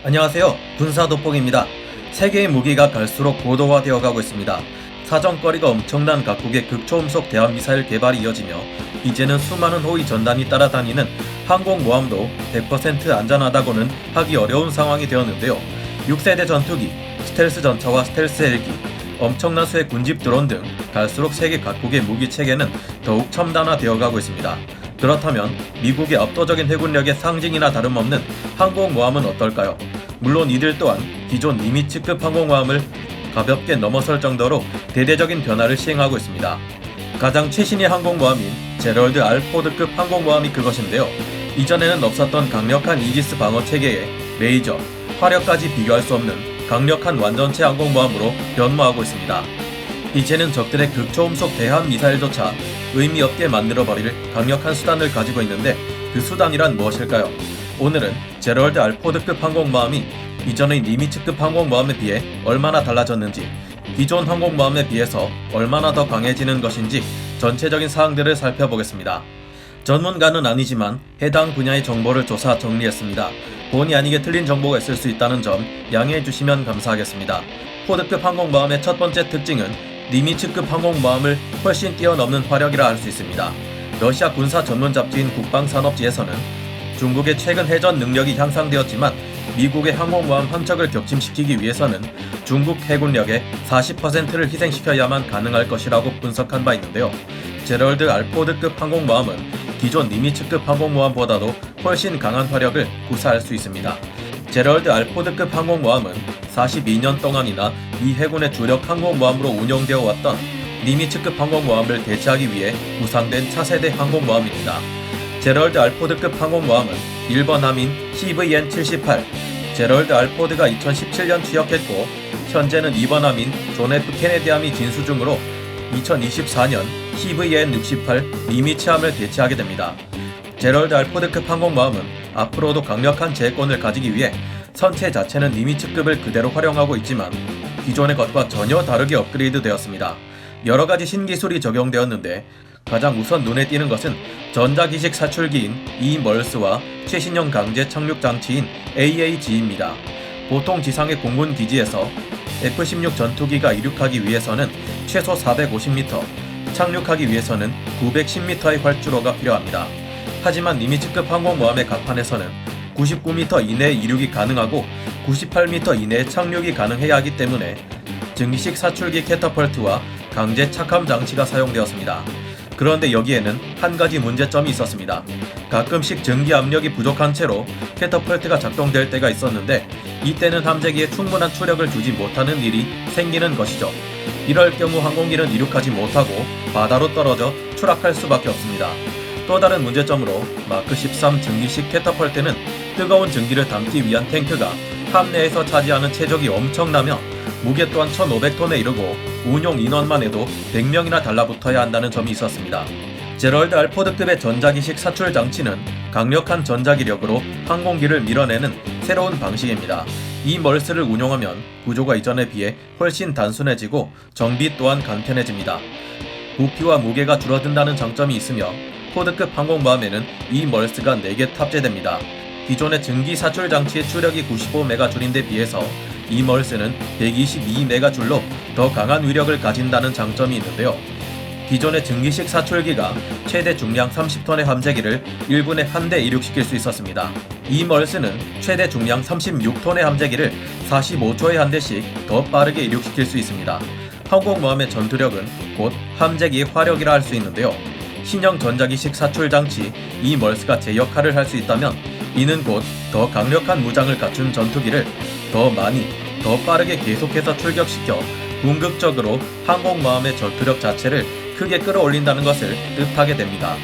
안녕하세요. 군사돋보기입니다. 세계의 무기가 갈수록 고도화되어 가고 있습니다. 사정거리가 엄청난 각국의 극초음속 대함미사일 개발이 이어지며 이제는 수많은 호위 전단이 따라다니는 항공모함도 100% 안전하다고는 하기 어려운 상황이 되었는데요. 6세대 전투기, 스텔스 전차와 스텔스 헬기, 엄청난 수의 군집 드론 등 갈수록 세계 각국의 무기 체계는 더욱 첨단화되어 가고 있습니다. 그렇다면 미국의 압도적인 해군력의 상징이나 다름없는 항공모함은 어떨까요? 물론 이들 또한 기존 니미츠급 항공모함을 가볍게 넘어설 정도로 대대적인 변화를 시행하고 있습니다. 가장 최신의 항공모함인 제럴드 R 포드급 항공모함이 그것인데요. 이전에는 없었던 강력한 이지스 방어 체계에 레이저, 화력까지 비교할 수 없는 강력한 완전체 항공모함으로 변모하고 있습니다. 이제는 적들의 극초음속 대함 미사일조차 의미 없게 만들어버릴 강력한 수단을 가지고 있는데 그 수단이란 무엇일까요? 오늘은 제럴드 R 포드급 항공모함이 이전의 니미츠급 항공모함에 비해 얼마나 달라졌는지, 기존 항공모함에 비해서 얼마나 더 강해지는 것인지 전체적인 사항들을 살펴보겠습니다. 전문가는 아니지만 해당 분야의 정보를 조사 정리했습니다. 본의 아니게 틀린 정보가 있을 수 있다는 점 양해해 주시면 감사하겠습니다. 포드급 항공모함의 첫 번째 특징은 니미츠급 항공모함을 훨씬 뛰어넘는 화력이라 할 수 있습니다. 러시아 군사 전문 잡지인 국방산업지에서는 중국의 최근 해전 능력이 향상되었지만 미국의 항공모함 한 척을 격침시키기 위해서는 중국 해군력의 40%를 희생시켜야만 가능할 것이라고 분석한 바 있는데요. 제럴드 R 포드급 항공모함은 기존 니미츠급 항공모함보다도 훨씬 강한 화력을 구사할 수 있습니다. 제럴드 R 포드급 항공모함은 42년 동안이나 미 해군의 주력 항공모함으로 운용되어 왔던 니미츠급 항공모함을 대체하기 위해 구상된 차세대 항공모함입니다. 제럴드 R 포드급 항공모함은 일본 함인 CVN-78, 제럴드 R 포드가 2017년 취역했고 현재는 2번 함인 존 F 케네디함이 진수 중으로 2024년 CVN-68 니미츠함을 대체하게 됩니다. 제럴드 R 포드급 항공모함은 앞으로도 강력한 제해권을 가지기 위해 선체 자체는 니미츠급을 그대로 활용하고 있지만 기존의 것과 전혀 다르게 업그레이드 되었습니다. 여러가지 신기술이 적용되었는데 가장 우선 눈에 띄는 것은 전자기식 사출기인 이멀스와 최신형 강제 착륙 장치인 AAG입니다. 보통 지상의 공군 기지에서 F-16 전투기가 이륙하기 위해서는 최소 450m, 착륙하기 위해서는 910m의 활주로가 필요합니다. 하지만 니미츠급 항공모함의 갑판에서는 99m 이내에 이륙이 가능하고 98m 이내에 착륙이 가능해야 하기 때문에 증기식 사출기 캐터펄트와 강제 착함 장치가 사용되었습니다. 그런데 여기에는 한 가지 문제점이 있었습니다. 가끔씩 증기 압력이 부족한 채로 캐터펄트가 작동될 때가 있었는데 이때는 함재기에 충분한 추력을 주지 못하는 일이 생기는 것이죠. 이럴 경우 항공기는 이륙하지 못하고 바다로 떨어져 추락할 수밖에 없습니다. 또 다른 문제점으로 마크 13 증기식 캐터펄트는 뜨거운 증기를 담기 위한 탱크가 함내에서 차지하는 체적이 엄청나며 무게 또한 1,500톤에 이르고 운용 인원만 해도 100명이나 달라붙어야 한다는 점이 있었습니다. 제럴드 R 포드급의 전자기식 사출 장치는 강력한 전자기력으로 항공기를 밀어내는 새로운 방식입니다. 이 멀스를 운용하면 구조가 이전에 비해 훨씬 단순해지고 정비 또한 간편해집니다. 부피와 무게가 줄어든다는 장점이 있으며 포드급 항공모함에는 이 멀스가 4개 탑재됩니다. 기존의 증기 사출 장치의 추력이 95메가줄인데 비해서 이 멀스는 122메가줄로 더 강한 위력을 가진다는 장점이 있는데요. 기존의 증기식 사출기가 최대 중량 30톤의 함재기를 1분에 한 대 이륙시킬 수 있었습니다. 이 멀스는 최대 중량 36톤의 함재기를 45초에 한 대씩 더 빠르게 이륙시킬 수 있습니다. 항공모함의 전투력은 곧 함재기의 화력이라 할 수 있는데요. 신형 전자기식 사출 장치 이 멀스가 제 역할을 할 수 있다면 이는 곧 더 강력한 무장을 갖춘 전투기를 더 많이, 더 빠르게 계속해서 출격시켜 궁극적으로 항공모함의 전투력 자체를 크게 끌어올린다는 것을 뜻하게 됩니다.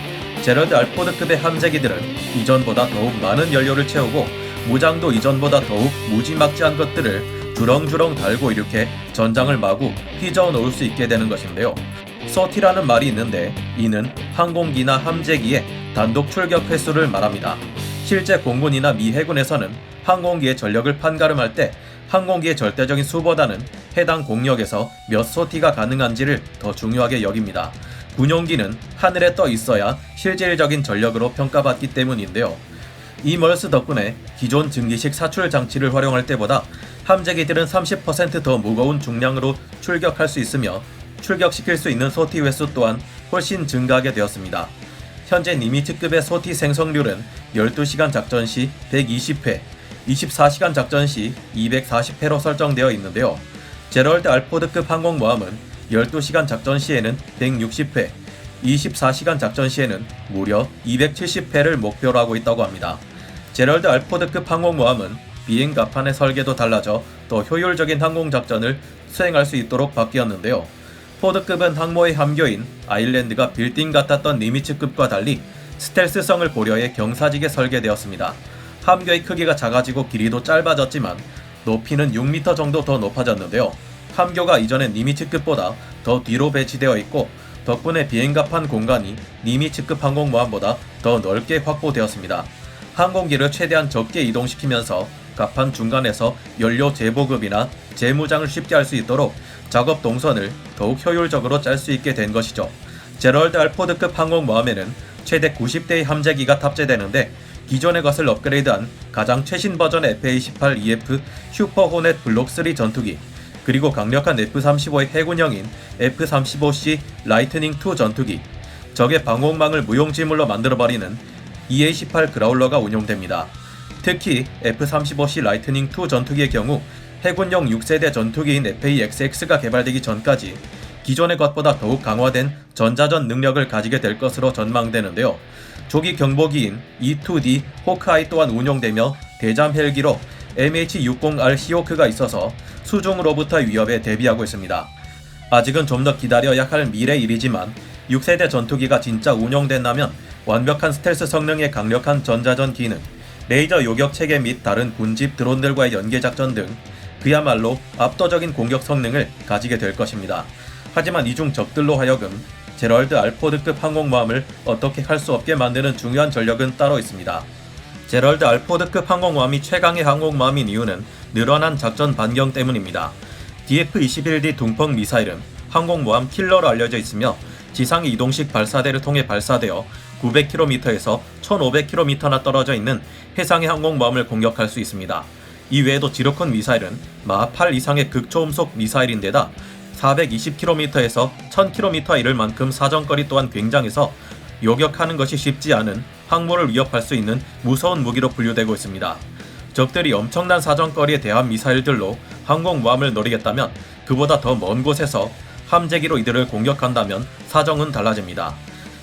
제럴드 R 포드급의 함재기들은 이전보다 더욱 많은 연료를 채우고 무장도 이전보다 더욱 무지막지한 것들을 주렁주렁 달고 이렇게 전장을 마구 휘저어 놓을 수 있게 되는 것인데요. 소티라는 말이 있는데 이는 항공기나 함재기의 단독 출격 횟수를 말합니다. 실제 공군이나 미 해군에서는 항공기의 전력을 판가름할 때 항공기의 절대적인 수보다는 해당 공력에서 몇 소티가 가능한지를 더 중요하게 여깁니다. 군용기는 하늘에 떠 있어야 실질적인 전력으로 평가받기 때문인데요. 이 멀스 덕분에 기존 증기식 사출 장치를 활용할 때보다 함재기들은 30% 더 무거운 중량으로 출격할 수 있으며 출격시킬 수 있는 소티 횟수 또한 훨씬 증가하게 되었습니다. 현재 니미츠급의 소티 생성률은 12시간 작전 시 120회, 24시간 작전 시 240회로 설정되어 있는데요. 제럴드 알포드급 항공모함은 12시간 작전 시에는 160회, 24시간 작전 시에는 무려 270회를 목표로 하고 있다고 합니다. 제럴드 알포드급 항공모함은 비행 갑판의 설계도 달라져 더 효율적인 항공작전을 수행할 수 있도록 바뀌었는데요. 포드급은 항모의 함교인 아일랜드가 빌딩 같았던 니미츠급과 달리 스텔스성을 고려해 경사지게 설계되었습니다. 함교의 크기가 작아지고 길이도 짧아졌지만 높이는 6m 정도 더 높아졌는데요. 함교가 이전의 니미츠급보다 더 뒤로 배치되어 있고 덕분에 비행갑판 공간이 니미츠급 항공모함보다 더 넓게 확보되었습니다. 항공기를 최대한 적게 이동시키면서 갑판 중간에서 연료 재보급이나 재무장을 쉽게 할 수 있도록 작업 동선을 더욱 효율적으로 짤 수 있게 된 것이죠. 제럴드 알포드급 항공모함에는 최대 90대의 함재기가 탑재되는데 기존의 것을 업그레이드한 가장 최신 버전의 F-18EF 슈퍼 호넷 블록 3 전투기, 그리고 강력한 F-35의 해군형인 F-35C 라이트닝 2 전투기, 적의 방공망을 무용지물로 만들어버리는 EA-18 그라울러가 운용됩니다. 특히 F-35C 라이트닝 2 전투기의 경우 해군용 6세대 전투기인 FA-XX가 개발되기 전까지 기존의 것보다 더욱 강화된 전자전 능력을 가지게 될 것으로 전망되는데요. 조기 경보기인 E-2D 호크아이 또한 운용되며 대잠 헬기로 MH-60R 시호크가 있어서 수중으로부터의 위협에 대비하고 있습니다. 아직은 좀 더 기다려야 할 미래 일이지만 6세대 전투기가 진짜 운용된다면 완벽한 스텔스 성능의 강력한 전자전 기능, 레이저 요격 체계 및 다른 군집 드론들과의 연계 작전 등 그야말로 압도적인 공격 성능을 가지게 될 것입니다. 하지만 이중 적들로 하여금 제럴드 알포드급 항공모함을 어떻게 할 수 없게 만드는 중요한 전력은 따로 있습니다. 제럴드 알포드급 항공모함이 최강의 항공모함인 이유는 늘어난 작전 반경 때문입니다. DF-21D 둥펑 미사일은 항공모함 킬러로 알려져 있으며 지상 이동식 발사대를 통해 발사되어 900km에서 1500km나 떨어져 있는 해상의 항공모함을 공격할 수 있습니다. 이 외에도 지로콘 미사일은 마하 8 이상의 극초음속 미사일인데다 420km에서 1000km에 이를 만큼 사정거리 또한 굉장해서 요격하는 것이 쉽지 않은 항모를 위협할 수 있는 무서운 무기로 분류되고 있습니다. 적들이 엄청난 사정거리에 대한 미사일들로 항공모함을 노리겠다면 그보다 더 먼 곳에서 함재기로 이들을 공격한다면 사정은 달라집니다.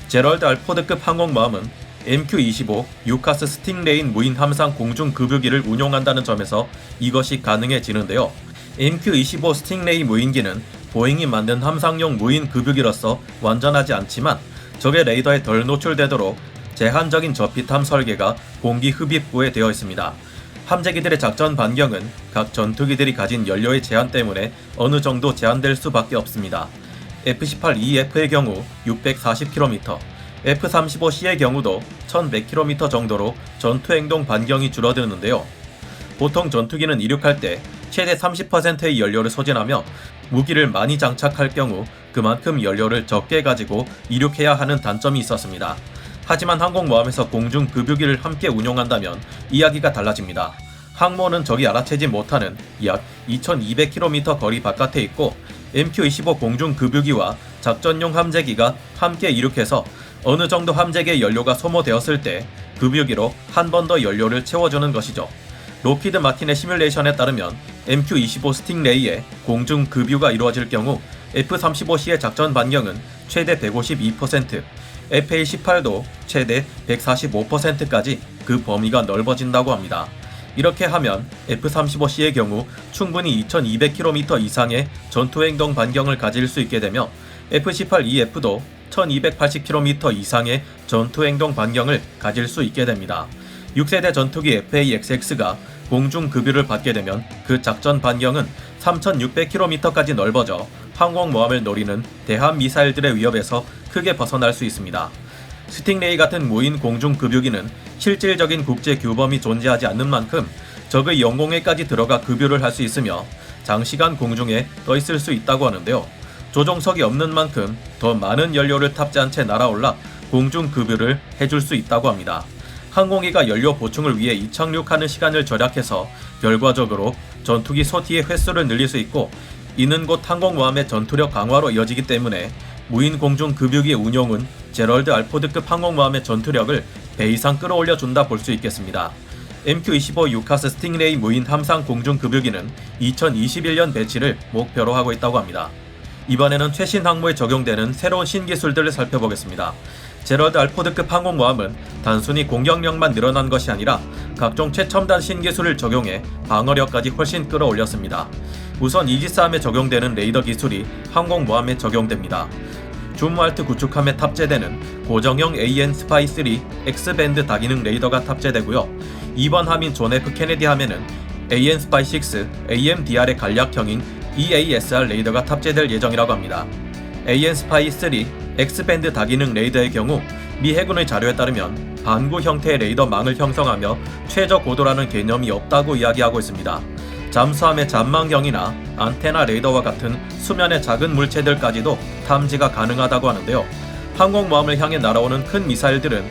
제럴드 알포드급 항공모함은 MQ-25 유카스 스팅레인 무인 함상 공중급유기를 운용한다는 점에서 이것이 가능해지는데요. MQ-25 스팅레이 무인기는 보잉이 만든 함상용 무인 급유기로서 완전하지 않지만 적의 레이더에 덜 노출되도록 제한적인 저피탐 설계가 공기 흡입구에 되어 있습니다. 함재기들의 작전 반경은 각 전투기들이 가진 연료의 제한 때문에 어느 정도 제한될 수밖에 없습니다. F-18EF의 경우 640km, F-35C의 경우도 1100km 정도로 전투행동 반경이 줄어드는데요. 보통 전투기는 이륙할 때 최대 30%의 연료를 소진하며 무기를 많이 장착할 경우 그만큼 연료를 적게 가지고 이륙해야 하는 단점이 있었습니다. 하지만 항공모함에서 공중급유기를 함께 운용한다면 이야기가 달라집니다. 항모는 적이 알아채지 못하는 약 2200km 거리 바깥에 있고 MQ-25 공중급유기와 작전용 함재기가 함께 이륙해서 어느 정도 함재기의 연료가 소모되었을 때 급유기로 한 번 더 연료를 채워주는 것이죠. 로키드 마틴의 시뮬레이션에 따르면 MQ-25 스팅레이의 공중급유가 이루어질 경우 F-35C의 작전 반경은 최대 152%, FA-18도 최대 145%까지 그 범위가 넓어진다고 합니다. 이렇게 하면 F-35C의 경우 충분히 2200km 이상의 전투행동 반경을 가질 수 있게 되며 F-18EF도 1280km 이상의 전투행동 반경을 가질 수 있게 됩니다. 6세대 전투기 FA-XX가 공중급유를 받게 되면 그 작전 반경은 3600km까지 넓어져 항공모함을 노리는 대함 미사일들의 위협에서 크게 벗어날 수 있습니다. 스팅레이 같은 무인 공중급유기는 실질적인 국제 규범이 존재하지 않는 만큼 적의 영공에까지 들어가 급유를 할 수 있으며 장시간 공중에 떠 있을 수 있다고 하는데요. 조종석이 없는 만큼 더 많은 연료를 탑재한 채 날아올라 공중급유를 해줄 수 있다고 합니다. 항공기가 연료 보충을 위해 이착륙하는 시간을 절약해서 결과적으로 전투기 소티의 횟수를 늘릴 수 있고, 이는 곧 항공모함의 전투력 강화로 이어지기 때문에 무인 공중 급유기 운용은 제럴드 알포드급 항공모함의 전투력을 배 이상 끌어올려준다 볼 수 있겠습니다. MQ-25 유카스 스팅레이 무인 함상 공중 급유기는 2021년 배치를 목표로 하고 있다고 합니다. 이번에는 최신 항모에 적용되는 새로운 신기술들을 살펴보겠습니다. 제럴드 알포드급 항공모함은 단순히 공격력만 늘어난 것이 아니라 각종 최첨단 신기술을 적용해 방어력까지 훨씬 끌어올렸습니다. 우선 이지스함에 적용되는 레이더 기술이 항공모함에 적용됩니다. 줌알트 구축함에 탑재되는 고정형 AN-SPY-3 X밴드 다기능 레이더가 탑재되고요. 2번 함인 존 F 케네디 함에는 AN-SPY-6 AMDR의 간략형인 EASR 레이더가 탑재될 예정이라고 합니다. AN-SPY-3 X밴드 다기능 레이더의 경우 미 해군의 자료에 따르면 반구 형태의 레이더망을 형성하며 최저 고도라는 개념이 없다고 이야기하고 있습니다. 잠수함의 잠망경이나 안테나 레이더와 같은 수면의 작은 물체들까지도 탐지가 가능하다고 하는데요. 항공모함을 향해 날아오는 큰 미사일들은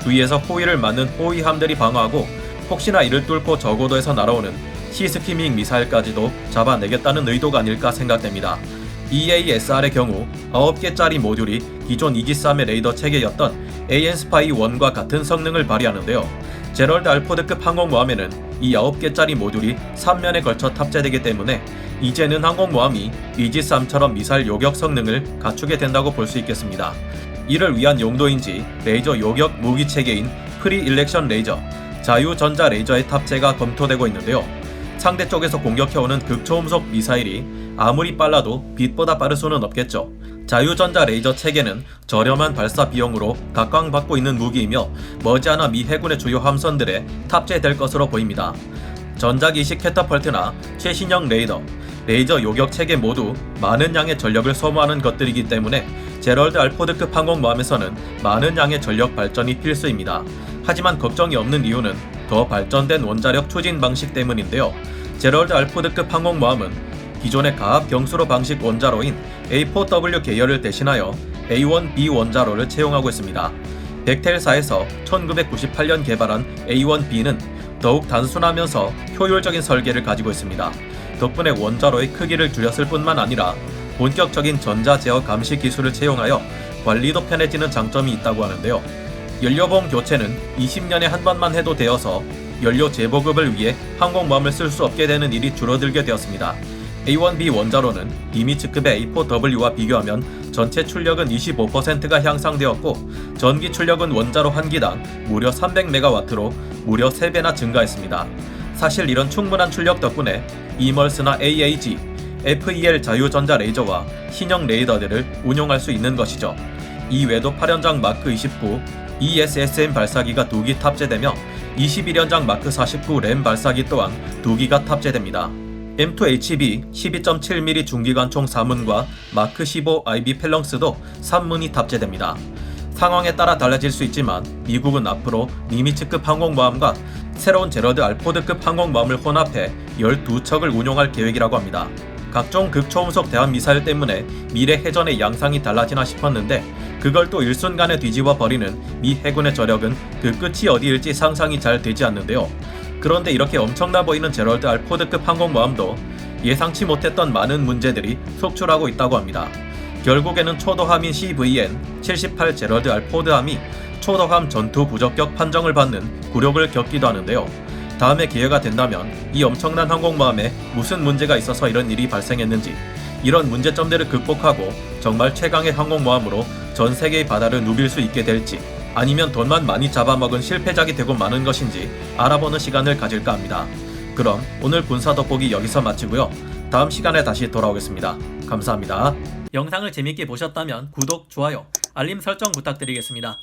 주위에서 호위를 맞는 호위함들이 방어하고, 혹시나 이를 뚫고 저고도에서 날아오는 시스키밍 미사일까지도 잡아내겠다는 의도가 아닐까 생각됩니다. EASR의 경우 9개짜리 모듈이 기존 이지스함의 레이더 체계였던 AN-SPY-1과 같은 성능을 발휘하는데요. 제럴드 알포드급 항공모함에는 이 9개짜리 모듈이 3면에 걸쳐 탑재되기 때문에 이제는 항공모함이 이지스함처럼 미사일 요격 성능을 갖추게 된다고 볼 수 있겠습니다. 이를 위한 용도인지 레이저 요격 무기 체계인 프리-일렉션 레이저, 자유전자 레이저의 탑재가 검토되고 있는데요. 상대 쪽에서 공격해오는 극초음속 미사일이 아무리 빨라도 빛보다 빠를 수는 없겠죠. 자유전자 레이저 체계는 저렴한 발사 비용으로 각광받고 있는 무기이며 머지않아 미 해군의 주요 함선들에 탑재될 것으로 보입니다. 전자기식 캐터펄트나 최신형 레이더, 레이저 요격 체계 모두 많은 양의 전력을 소모하는 것들이기 때문에 제럴드 알포드급 항공모함에서는 많은 양의 전력 발전이 필수입니다. 하지만 걱정이 없는 이유는 더 발전된 원자력 추진 방식 때문인데요. 제럴드 알포드급 항공모함은 기존의 가압 경수로 방식 원자로인 A4W 계열을 대신하여 A1B 원자로를 채용하고 있습니다. 벡텔사에서 1998년 개발한 A1B는 더욱 단순하면서 효율적인 설계를 가지고 있습니다. 덕분에 원자로의 크기를 줄였을 뿐만 아니라 본격적인 전자 제어 감시 기술을 채용하여 관리도 편해지는 장점이 있다고 하는데요. 연료봉 교체는 20년에 한 번만 해도 되어서 연료 재보급을 위해 항공모함을 쓸 수 없게 되는 일이 줄어들게 되었습니다. A1B 원자로는 니미츠급의 A4W와 비교하면 전체 출력은 25%가 향상되었고, 전기 출력은 원자로 한 기당 무려 300MW로 무려 3배나 증가했습니다. 사실 이런 충분한 출력 덕분에 이멀스나 AAG, FEL 자유전자 레이저와 신형 레이더들을 운용할 수 있는 것이죠. 이외에도 8연장 마크 29 ESSM 발사기가 2기 탑재되며 21연장 마크 49 램 발사기 또한 2기가 탑재됩니다. M2HB 12.7mm 중기관총 4문과 마크 15 IB 펠렁스도 3문이 탑재됩니다. 상황에 따라 달라질 수 있지만 미국은 앞으로 니미츠급 항공모함과 새로운 제럴드 알포드급 항공모함을 혼합해 12척을 운용할 계획이라고 합니다. 각종 극초음속 대함미사일 때문에 미래 해전의 양상이 달라지나 싶었는데 그걸 또 일순간에 뒤집어 버리는 미 해군의 저력은 그 끝이 어디일지 상상이 잘 되지 않는데요. 그런데 이렇게 엄청나 보이는 제럴드 알포드급 항공모함도 예상치 못했던 많은 문제들이 속출하고 있다고 합니다. 결국에는 초도함인 CVN-78 제럴드 알포드함이 초도함 전투 부적격 판정을 받는 굴욕을 겪기도 하는데요. 다음에 기회가 된다면 이 엄청난 항공모함에 무슨 문제가 있어서 이런 일이 발생했는지, 이런 문제점들을 극복하고 정말 최강의 항공모함으로 전 세계의 바다를 누빌 수 있게 될지, 아니면 돈만 많이 잡아먹은 실패작이 되고 마는 것인지 알아보는 시간을 가질까 합니다. 그럼 오늘 군사 돋보기 여기서 마치고요. 다음 시간에 다시 돌아오겠습니다. 감사합니다. 영상을 재밌게 보셨다면 구독, 좋아요, 알림 설정 부탁드리겠습니다.